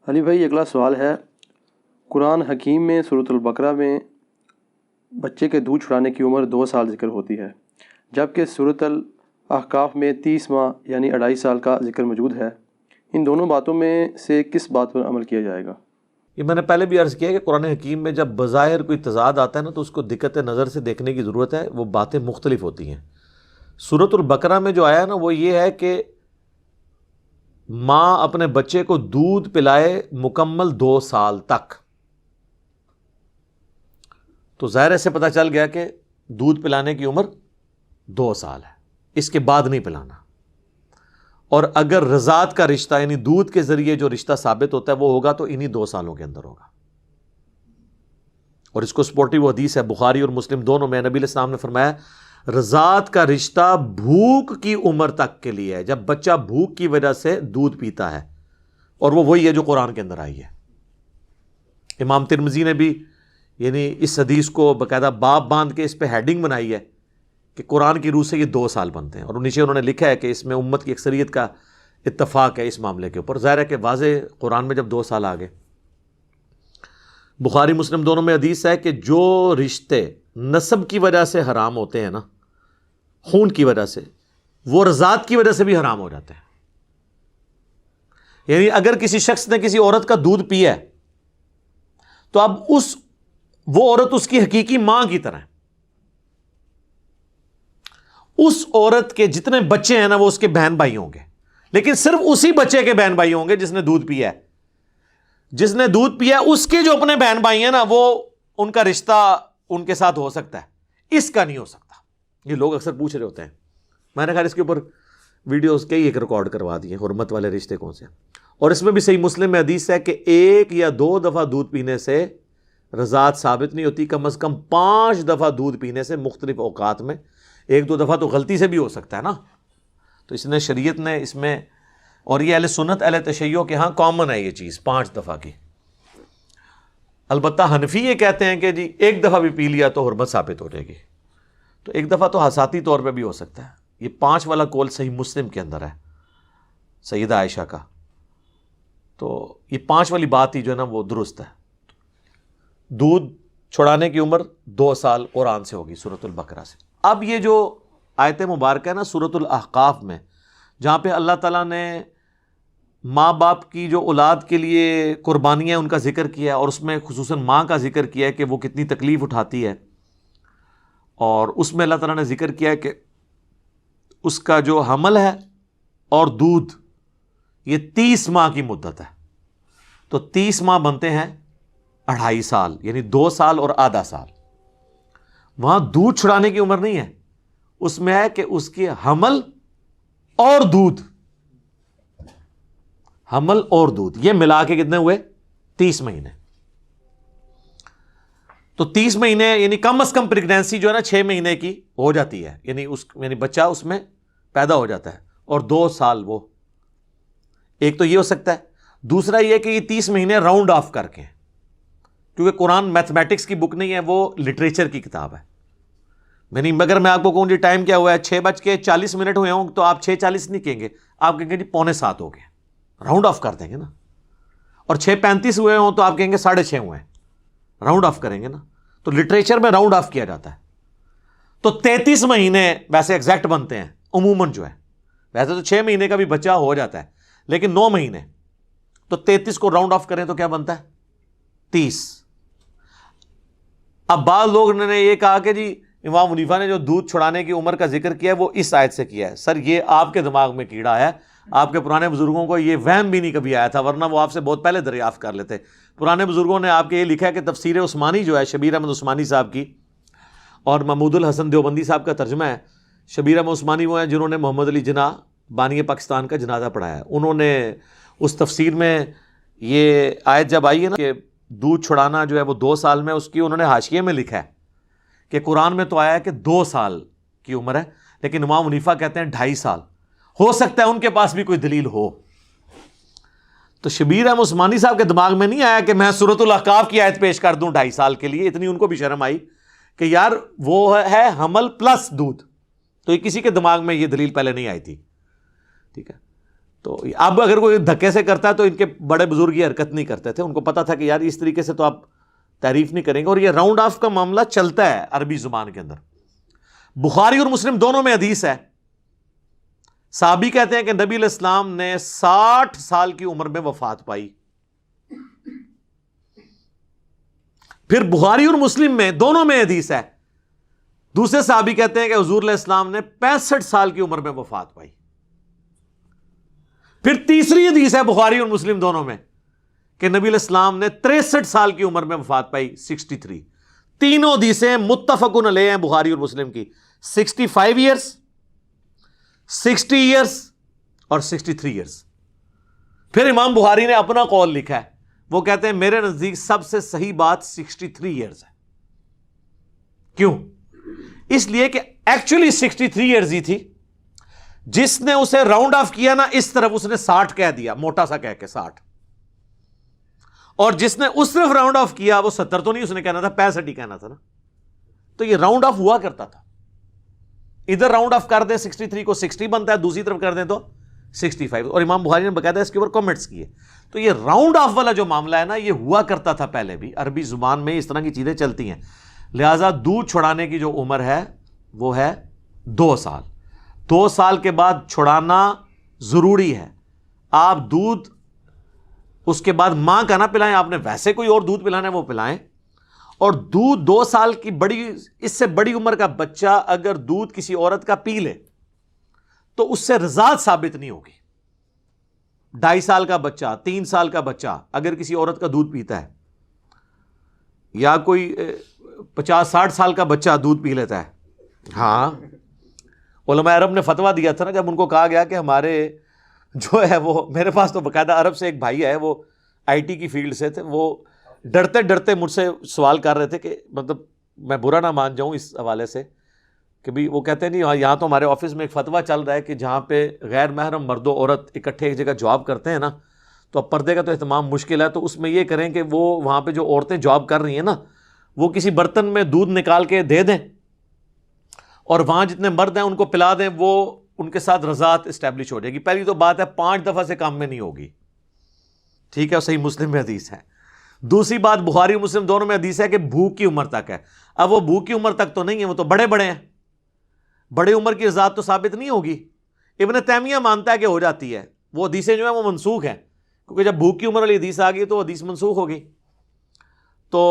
علی بھائی اگلا سوال ہے، قرآن حکیم میں سورۃ البقرہ میں بچے کے دودھ چھڑانے کی عمر 2 سال ذکر ہوتی ہے، جبکہ سورۃ الاحقاف میں 30 ماہ یعنی 2.5 سال کا ذکر موجود ہے۔ ان دونوں باتوں میں سے کس بات پر عمل کیا جائے گا؟ یہ میں نے پہلے بھی عرض کیا کہ قرآن حکیم میں جب بظاہر کوئی تضاد آتا ہے نا تو اس کو دقت نظر سے دیکھنے کی ضرورت ہے، وہ باتیں مختلف ہوتی ہیں۔ سورۃ البقرہ میں جو آیا نا وہ یہ ہے کہ ماں اپنے بچے کو دودھ پلائے مکمل 2 سال تک، تو ظاہر سے پتہ چل گیا کہ دودھ پلانے کی عمر 2 سال ہے، اس کے بعد نہیں پلانا۔ اور اگر رضاعت کا رشتہ یعنی دودھ کے ذریعے جو رشتہ ثابت ہوتا ہے وہ ہوگا تو انہی 2 سالوں کے اندر ہوگا۔ اور اس کو سپورٹیو حدیث ہے بخاری اور مسلم دونوں میں، نبی علیہ السلام نے فرمایا رضاعت کا رشتہ بھوک کی عمر تک کے لیے ہے، جب بچہ بھوک کی وجہ سے دودھ پیتا ہے، اور وہ وہی ہے جو قرآن کے اندر آئی ہے۔ امام ترمذی نے بھی یعنی اس حدیث کو باقاعدہ باب باندھ کے اس پہ ہیڈنگ بنائی ہے کہ قرآن کی روح سے یہ 2 سال بنتے ہیں، اور نیچے انہوں نے لکھا ہے کہ اس میں امت کی اکثریت کا اتفاق ہے اس معاملے کے اوپر۔ ظاہر ہے کہ واضح قرآن میں جب 2 سال آگے، بخاری مسلم دونوں میں حدیث ہے کہ جو رشتے نسب کی وجہ سے حرام ہوتے ہیں نا، خون کی وجہ سے، وہ رضاعت کی وجہ سے بھی حرام ہو جاتے ہیں۔ یعنی اگر کسی شخص نے کسی عورت کا دودھ پیا ہے تو اب وہ عورت اس کی حقیقی ماں کی طرح ہے، اس عورت کے جتنے بچے ہیں نا وہ اس کے بہن بھائی ہوں گے، لیکن صرف اسی بچے کے بہن بھائی ہوں گے جس نے دودھ پیا ہے۔ جس نے دودھ پیا اس کے جو اپنے بہن بھائی ہیں نا، وہ ان کا رشتہ ان کے ساتھ ہو سکتا ہے، اس کا نہیں ہو سکتا۔ یہ لوگ اکثر پوچھ رہے ہوتے ہیں، میں نے کہا اس کے اوپر ویڈیوز کئی ایک ریکارڈ کروا دیے، حرمت والے رشتے کون سے۔ اور اس میں بھی صحیح مسلم میں حدیث ہے کہ 1 یا 2 دفعہ دودھ پینے سے رضاعت ثابت نہیں ہوتی، کم از کم 5 دفعہ دودھ پینے سے مختلف اوقات میں، 1-2 دفعہ تو غلطی سے بھی ہو سکتا ہے نا۔ تو اس نے شریعت نے اس میں، اور یہ اہل سنت اہل تشیع کے ہاں کامن ہے یہ چیز 5 دفعہ کی۔ البتہ حنفی یہ کہتے ہیں کہ جی 1 دفعہ بھی پی لیا تو حرمت ثابت ہو جائے گی، تو 1 دفعہ تو حساتی طور پہ بھی ہو سکتا ہے۔ یہ 5 والا قول صحیح مسلم کے اندر ہے سیدہ عائشہ کا، تو یہ 5 والی بات ہی جو ہے نا وہ درست ہے۔ دودھ چھڑانے کی عمر 2 سال قرآن سے ہوگی، سورۃ البقرہ سے۔ اب یہ جو آیت مبارکہ ہے نا سورۃ الاحقاف میں، جہاں پہ اللہ تعالیٰ نے ماں باپ کی جو اولاد کے لیے قربانیاں ان کا ذکر کیا ہے، اور اس میں خصوصاً ماں کا ذکر کیا ہے کہ وہ کتنی تکلیف اٹھاتی ہے، اور اس میں اللہ تعالیٰ نے ذکر کیا ہے کہ اس کا جو حمل ہے اور دودھ یہ 30 ماہ کی مدت ہے، تو 30 ماہ بنتے ہیں 2.5 سال، یعنی 2 سال اور آدھا سال۔ وہاں دودھ چھڑانے کی عمر نہیں ہے، اس میں ہے کہ اس کے حمل اور دودھ، حمل اور دودھ یہ ملا کے کتنے ہوئے؟ 30 مہینے۔ تو 30 مہینے یعنی کم از کم پریگنینسی جو ہے نا 6 مہینے کی ہو جاتی ہے، یعنی بچہ اس میں پیدا ہو جاتا ہے، اور 2 سال وہ ایک تو یہ ہو سکتا ہے۔ دوسرا یہ کہ یہ 30 مہینے راؤنڈ آف کر کے، کیونکہ قرآن میتھمیٹکس کی بک نہیں ہے، وہ لٹریچر کی کتاب ہے۔ مگر میں آپ کو کہوں جی ٹائم کیا ہوا ہے، 6:40 ہوئے ہوں تو آپ 6:40 نہیں کہیں گے، آپ کہیں گے جی 6:45 ہو گئے، راؤنڈ آف کر دیں گے نا۔ اور 6:35 ہوئے ہوں تو آپ کہیں گے 6:30 ہوئے ہیں، راؤنڈ آف کریں گے نا۔ تو لٹریچر میں راؤنڈ آف کیا جاتا ہے۔ تو 33 مہینے ویسے ایگزیکٹ بنتے ہیں عموماً جو ہے، ویسے تو 6 مہینے کا بھی بچہ ہو جاتا ہے، لیکن 9 مہینے، تو 33 کو راؤنڈ آف کریں تو کیا بنتا ہے؟ 30۔ اب بعض لوگ نے یہ کہا کہ جی امام حنیفہ نے جو دودھ چھڑانے کی عمر کا ذکر کیا ہے وہ اس آیت سے کیا ہے۔ سر یہ آپ کے دماغ میں کیڑا ہے، آپ کے پرانے بزرگوں کو یہ وہم بھی نہیں کبھی آیا تھا، ورنہ وہ آپ سے بہت پہلے دریافت کر لیتے۔ پرانے بزرگوں نے آپ کے یہ لکھا ہے کہ تفسیر عثمانی جو ہے شبیر احمد عثمانی صاحب کی، اور محمود الحسن دیوبندی صاحب کا ترجمہ ہے۔ شبیر احمد عثمانی وہ ہیں جنہوں نے محمد علی جناح بانی پاکستان کا جنازہ پڑھایا ہے۔ انہوں نے اس تفسیر میں یہ آیت جب آئی ہے نا کہ دودھ چھڑانا جو ہے وہ 2 سال میں، اس کی انہوں نے حاشیے میں لکھا ہے کہ قرآن میں تو آیا ہے کہ 2 سال کی عمر ہے، لیکن امام حنیفہ کہتے ہیں 2.5 سال۔ ہو سکتا ہے ان کے پاس بھی کوئی دلیل ہو۔ تو شبیر احمد عثمانی صاحب کے دماغ میں نہیں آیا کہ میں سورۃ الاحقاف کی آیت پیش کر دوں 2.5 سال کے لیے، اتنی ان کو بھی شرم آئی کہ یار وہ ہے حمل پلس دودھ، تو یہ کسی کے دماغ میں یہ دلیل پہلے نہیں آئی تھی، ٹھیک ہے۔ تو اب اگر کوئی دھکے سے کرتا ہے تو ان کے بڑے بزرگ یہ حرکت نہیں کرتے تھے، ان کو پتا تھا کہ یار اس طریقے سے تو آپ تعریف نہیں کریں گے، اور یہ راؤنڈ آف کا معاملہ چلتا ہے عربی زبان کے اندر۔ بخاری اور مسلم دونوں میں حدیث ہے، صحابی کہتے ہیں کہ نبی علیہ السلام نے 60 سال کی عمر میں وفات پائی۔ پھر بخاری اور مسلم میں دونوں میں حدیث ہے، دوسرے صحابی کہتے ہیں کہ حضور علیہ السلام نے 65 سال کی عمر میں وفات پائی۔ پھر تیسری حدیث ہے بخاری اور مسلم دونوں میں کہ نبی علیہ السلام نے 63 سال کی عمر میں وفات پائی، 63۔ تینوں حدیثیں متفقن علیہ ہیں بخاری اور مسلم کی، 65 ایئرس، 60 ایئرس اور 63 ایئرس۔ پھر امام بخاری نے اپنا قول لکھا ہے، وہ کہتے ہیں میرے نزدیک سب سے صحیح بات 63 ایئرس ہے۔ کیوں؟ اس لیے کہ ایکچولی 63 ایئرز ہی تھی، جس نے اسے راؤنڈ آف کیا نا اس طرف اس نے 60 کہہ دیا، موٹا سا کہہ کے 60، اور جس نے اس طرف راؤنڈ آف کیا وہ 70 تو نہیں اس نے کہنا تھا، 65 ہی کہنا تھا نا۔ تو یہ راؤنڈ آف ہوا کرتا تھا، ادھر راؤنڈ آف کر دیں 63 کو 60 بنتا ہے، دوسری طرف کر دیں تو 65، اور امام بخاری نے باقاعدہ اس کے اوپر کمنٹس کیے۔ تو یہ راؤنڈ آف والا جو معاملہ ہے نا یہ ہوا کرتا تھا پہلے بھی، عربی زبان میں اس طرح کی چیزیں چلتی ہیں۔ لہذا دودھ چھڑانے کی جو عمر ہے وہ ہے 2 سال، 2 سال کے بعد چھڑانا ضروری ہے۔ آپ دودھ اس کے بعد ماں کا نہ پلائیں، آپ نے ویسے کوئی اور دودھ پلانا ہے وہ پلائیں، اور دودھ 2 سال کی اس سے بڑی عمر کا بچہ اگر دودھ کسی عورت کا پی لے تو اس سے رضاعت ثابت نہیں ہوگی۔ 2.5 سال کا بچہ، 3 سال کا بچہ اگر کسی عورت کا دودھ پیتا ہے، یا کوئی 50-60 سال کا بچہ دودھ پی لیتا ہے، ہاں علماء عرب نے فتویٰ دیا تھا نا، جب ان کو کہا گیا کہ ہمارے جو ہے وہ، میرے پاس تو باقاعدہ عرب سے ایک بھائی ہے، وہ آئی ٹی کی فیلڈ سے تھے، وہ ڈرتے ڈرتے مجھ سے سوال کر رہے تھے کہ مطلب میں برا نہ مان جاؤں اس حوالے سے کہ بھی، وہ کہتے ہیں نہیں یہاں تو ہمارے آفس میں ایک فتویٰ چل رہا ہے کہ جہاں پہ غیر محرم مرد و عورت اکٹھے ایک جگہ جاب کرتے ہیں نا، تو اب پردے کا تو اہتمام مشکل ہے، تو اس میں یہ کریں کہ وہ وہاں پہ جو عورتیں جاب کر رہی ہیں نا وہ کسی برتن میں دودھ نکال کے دے دیں، اور وہاں جتنے مرد ہیں ان کو پلا دیں، وہ ان کے ساتھ رضاعت اسٹیبلش ہو جائے گی۔ پہلی تو بات ہے 5 دفعہ سے کم میں نہیں ہوگی، ٹھیک ہے، صحیح مسلم میں حدیث ہے۔ دوسری بات بخاری و مسلم دونوں میں حدیث ہے کہ بھوک کی عمر تک ہے۔ اب وہ بھوک کی عمر تک تو نہیں ہے، وہ تو بڑے بڑے ہیں، بڑے عمر کی رضاعت تو ثابت نہیں ہوگی۔ ابن تیمیہ مانتا ہے کہ ہو جاتی ہے، وہ حدیثیں جو ہیں وہ منسوخ ہیں، کیونکہ جب بھوک کی عمر والی حدیث آ گئی تو حدیث منسوخ ہوگی۔ تو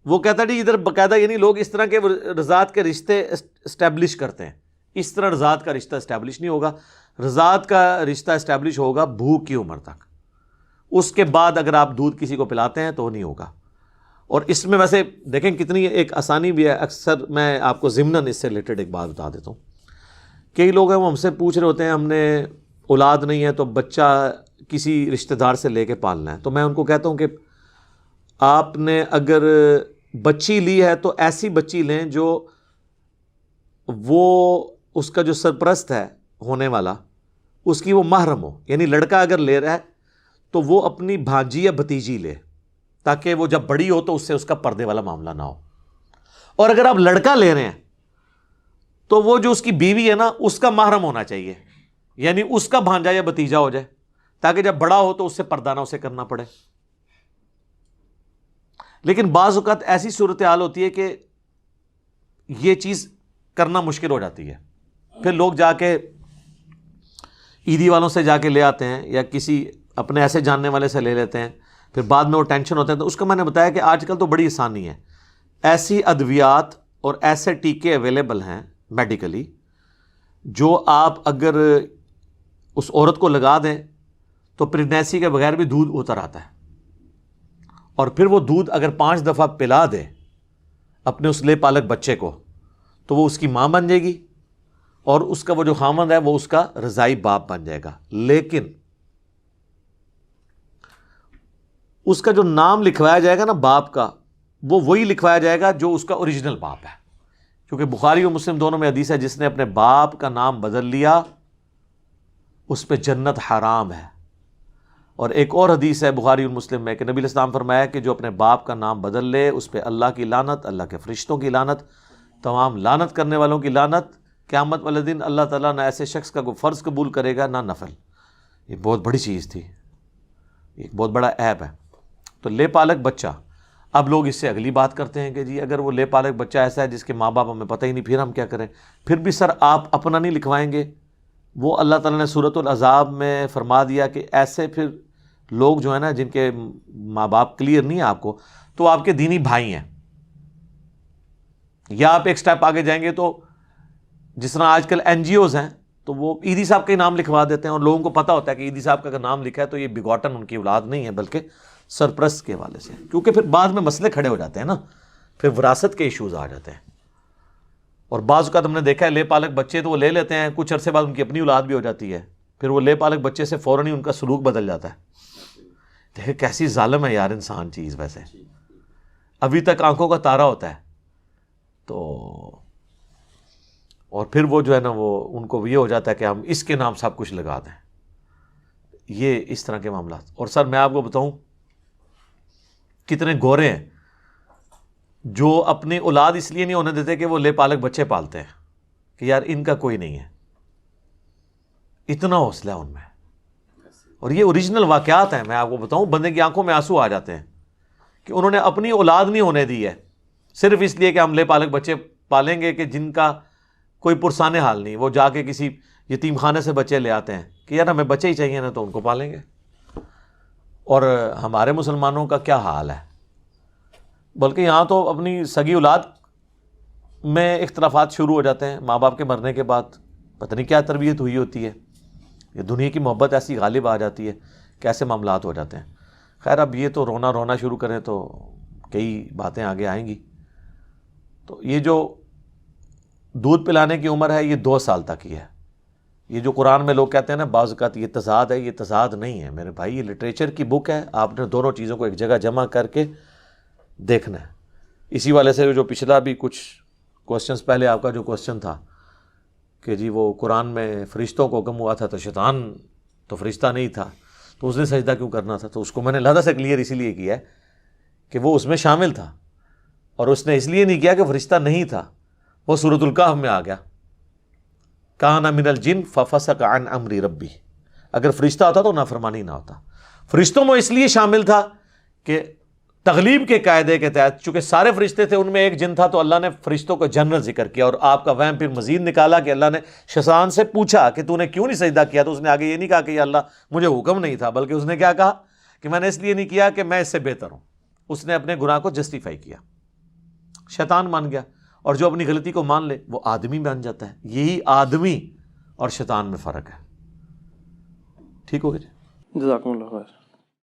وہ کہتا ہے ادھر باقاعدہ یعنی لوگ اس طرح کے رضاعت کے رشتے اسٹیبلش کرتے ہیں، اس طرح رضاعت کا رشتہ اسٹیبلش نہیں ہوگا۔ رضاعت کا رشتہ اسٹیبلش ہوگا بھوک کی عمر تک، اس کے بعد اگر آپ دودھ کسی کو پلاتے ہیں تو نہیں ہوگا۔ اور اس میں ویسے دیکھیں کتنی ایک آسانی بھی ہے، اکثر میں آپ کو ضمناً اس سے ریلیٹڈ ایک بات بتا دیتا ہوں۔ کئی لوگ ہیں وہ ہم سے پوچھ رہے ہوتے ہیں ہم نے اولاد نہیں ہے تو بچہ کسی رشتہ دار سے لے کے پالنا ہے، تو میں ان کو کہتا ہوں کہ آپ نے اگر بچی لی ہے تو ایسی بچی لیں جو وہ اس کا جو سرپرست ہے ہونے والا اس کی وہ محرم ہو، یعنی لڑکا اگر لے رہا ہے تو وہ اپنی بھانجی یا بھتیجی لے، تاکہ وہ جب بڑی ہو تو اس سے اس کا پردے والا معاملہ نہ ہو۔ اور اگر آپ لڑکا لے رہے ہیں تو وہ جو اس کی بیوی ہے نا اس کا محرم ہونا چاہیے، یعنی اس کا بھانجا یا بھتیجا ہو جائے، تاکہ جب بڑا ہو تو اس سے پردہ نہ اسے کرنا پڑے۔ لیکن بعض اوقات ایسی صورتحال ہوتی ہے کہ یہ چیز کرنا مشکل ہو جاتی ہے، پھر لوگ جا کے عیدی والوں سے جا کے لے آتے ہیں یا کسی اپنے ایسے جاننے والے سے لے لیتے ہیں، پھر بعد میں وہ ٹینشن ہوتے ہیں۔ تو اس کا میں نے بتایا کہ آج کل تو بڑی آسانی ہے، ایسی ادویات اور ایسے ٹیکے اویلیبل ہیں میڈیکلی جو آپ اگر اس عورت کو لگا دیں تو پریگنینسی کے بغیر بھی دودھ اتر آتا ہے، اور پھر وہ دودھ اگر 5 دفعہ پلا دے اپنے اس لے پالک بچے کو تو وہ اس کی ماں بن جائے گی، اور اس کا وہ جو خامند ہے وہ اس کا رضائی باپ بن جائے گا۔ لیکن اس کا جو نام لکھوایا جائے گا نا باپ کا، وہ وہی لکھوایا جائے گا جو اس کا اوریجنل باپ ہے، کیونکہ بخاری و مسلم دونوں میں حدیث ہے جس نے اپنے باپ کا نام بدل لیا اس پہ جنت حرام ہے۔ اور ایک اور حدیث ہے بخاری اور مسلم میں کہ نبی علیہ السلام فرمایا کہ جو اپنے باپ کا نام بدل لے اس پہ اللہ کی لعنت، اللہ کے فرشتوں کی لعنت، تمام لعنت کرنے والوں کی لعنت، قیامت والے دن اللہ تعالیٰ نہ ایسے شخص کا کوئی فرض قبول کرے گا نہ نفل. یہ بہت بڑی چیز تھی, ایک بہت بڑا عیب ہے. تو لے پالک بچہ, اب لوگ اس سے اگلی بات کرتے ہیں کہ جی اگر وہ لے پالک بچہ ایسا ہے جس کے ماں باپ ہمیں پتہ ہی نہیں, پھر ہم کیا کریں؟ پھر بھی سر آپ اپنا نہیں لکھوائیں گے؟ وہ اللہ تعالیٰ نے سورۃ الاحزاب میں فرما دیا کہ ایسے پھر لوگ جو ہے نا جن کے ماں باپ کلیئر نہیں ہے آپ کو, تو آپ کے دینی بھائی ہیں. یا آپ ایک سٹیپ آگے جائیں گے تو جس طرح آج کل این جی اوز ہیں تو وہ عیدی صاحب کا نام لکھوا دیتے ہیں, اور لوگوں کو پتہ ہوتا ہے کہ عیدی صاحب کا اگر نام لکھا ہے تو یہ بگوٹن ان کی اولاد نہیں ہے بلکہ سرپرست کے حوالے سے, کیونکہ پھر بعد میں مسئلے کھڑے ہو جاتے ہیں نا, پھر وراثت کے ایشوز آ جاتے ہیں. اور بعض اوقات ہم نے دیکھا ہے لے پالک بچے تو وہ لے لیتے ہیں, کچھ عرصے بعد ان کی اپنی اولاد بھی ہو جاتی ہے, پھر وہ لے پالک بچے سے فوراً ہی ان کا سلوک بدل جاتا ہے. دیکھیں کیسی ظالم ہے یار انسان چیز, ویسے ابھی تک آنکھوں کا تارا ہوتا ہے تو, اور پھر وہ جو ہے نا وہ ان کو یہ ہو جاتا ہے کہ ہم اس کے نام سب کچھ لگا دیں. یہ اس طرح کے معاملات. اور سر میں آپ کو بتاؤں کتنے گورے ہیں جو اپنی اولاد اس لیے نہیں ہونے دیتے کہ وہ لے پالک بچے پالتے ہیں کہ یار ان کا کوئی نہیں ہے. اتنا حوصلہ ہے ان میں, اور یہ اوریجنل واقعات ہیں. میں آپ کو بتاؤں بندے کی آنکھوں میں آنسو آ جاتے ہیں کہ انہوں نے اپنی اولاد نہیں ہونے دی ہے صرف اس لیے کہ ہم لے پالک بچے پالیں گے کہ جن کا کوئی پرسان حال نہیں. وہ جا کے کسی یتیم خانے سے بچے لے آتے ہیں کہ یار ہمیں بچے ہی چاہیے نا تو ان کو پالیں گے. اور ہمارے مسلمانوں کا کیا حال ہے, بلکہ یہاں تو اپنی سگی اولاد میں اختلافات شروع ہو جاتے ہیں ماں باپ کے مرنے کے بعد. پتہ نہیں کیا تربیت ہوئی ہوتی ہے, یہ دنیا کی محبت ایسی غالب آ جاتی ہے کہ ایسے معاملات ہو جاتے ہیں. خیر اب یہ تو رونا شروع کریں تو کئی باتیں آگے آئیں گی. تو یہ جو دودھ پلانے کی عمر ہے یہ 2 سال تک ہی ہے. یہ جو قرآن میں لوگ کہتے ہیں نا بعض اوقات یہ تضاد ہے, یہ تضاد نہیں ہے میرے بھائی, یہ لٹریچر کی بک ہے. آپ نے دونوں چیزوں کو ایک جگہ جمع کر کے دیکھنا ہے. اسی والے سے جو پچھلا بھی کچھ کوسچنز پہلے آپ کا جو کوسچن تھا کہ جی وہ قرآن میں فرشتوں کو حکم ہوا تھا تو شیطان تو فرشتہ نہیں تھا تو اس نے سجدہ کیوں کرنا تھا, تو اس کو میں نے لہذا سے کلیئر اسی لیے کیا ہے کہ وہ اس میں شامل تھا, اور اس نے اس لیے نہیں کیا کہ فرشتہ نہیں تھا. وہ سورۃ الکہف میں آ گیا کان من الجن ففسق عن امر ربی, اگر فرشتہ ہوتا تو نافرمانی نہ ہوتا. فرشتوں میں اس لیے شامل تھا کہ تغلیب کے قاعدے کے تحت چونکہ سارے فرشتے تھے ان میں ایک جن تھا تو اللہ نے فرشتوں کو جنرل ذکر کیا. اور آپ کا وہم پھر مزید نکالا کہ اللہ نے شیطان سے پوچھا کہ تو نے کیوں نہیں سجدہ کیا, تو اس نے آگے یہ نہیں کہا کہ یا اللہ مجھے حکم نہیں تھا, بلکہ اس نے کیا کہا کہ میں نے اس لیے نہیں کیا کہ میں اس سے بہتر ہوں. اس نے اپنے گناہ کو جسٹیفائی کیا, شیطان مان گیا, اور جو اپنی غلطی کو مان لے وہ آدمی بن جاتا ہے. یہی آدمی اور شیطان میں فرق ہے. ٹھیک ہو گیا جی, جزاکم اللہ خیر.